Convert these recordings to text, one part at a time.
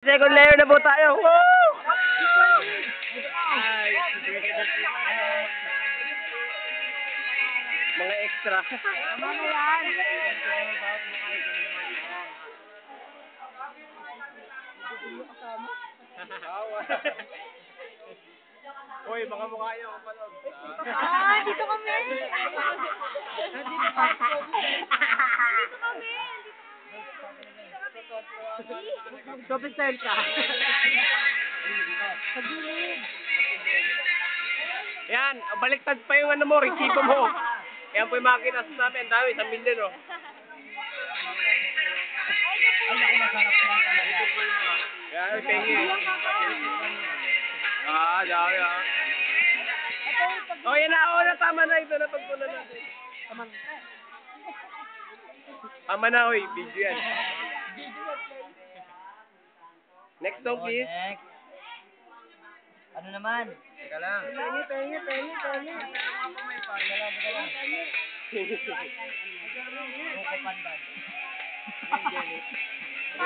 Second layer na po tayo. Woo! Mga extra. Tama na yan. Uy, baka mukha niyo ang palog. Dito kami. Dito kami. Shopping style ka. Yan, baliktad pa yung ano mo, resibo mo. Yan po yung makinas namin. Ang dami, 1 million, oh. Yan, pengi. Dami, ah. Oh, yan na, oh, tama na ito. Napagpunan natin. Tama na, oy. Video yan. Next song, please. Next. Ano naman? Teka lang. Pengi. Buko pandan.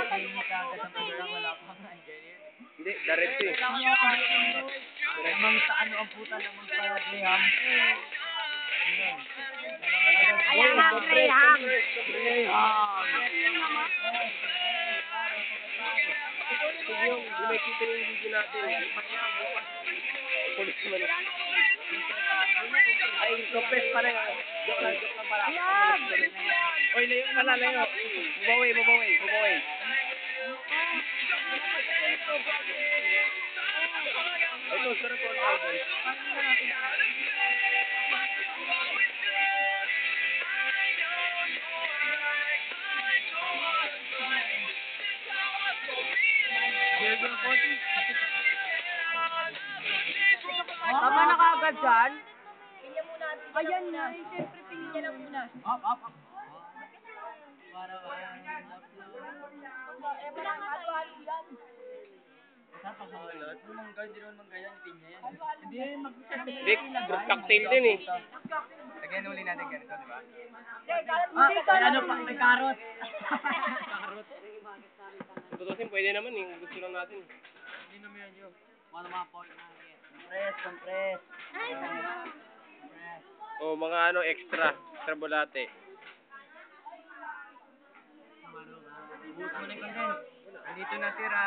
Pengi ka agad ang program, wala pa nga. Hindi, direct eh. Namang sa ano ang puta namang sa Graham. Ayan ang Graham. Sige yung, hindi may kita yung video natin. Pulis naman. Ay, confess pa rin. Joke lang pala. Oy, layo pala, layo. Bubawi. Ito, sarap po ang tawag. Tama na kaagad dyan. Ayan na. Siyempre, pinya na muna. Up. Para Rick, cocktail din eh. Lagyan uli natin ganito, di ba? May ano pa, may carrot. Tutusin, pwede naman eh. Gusto lang natin. Hindi naman yan yun. Ano mga point na compress. O, mga ano, extra bulate. Buhos mo na yung condense. Dito natira.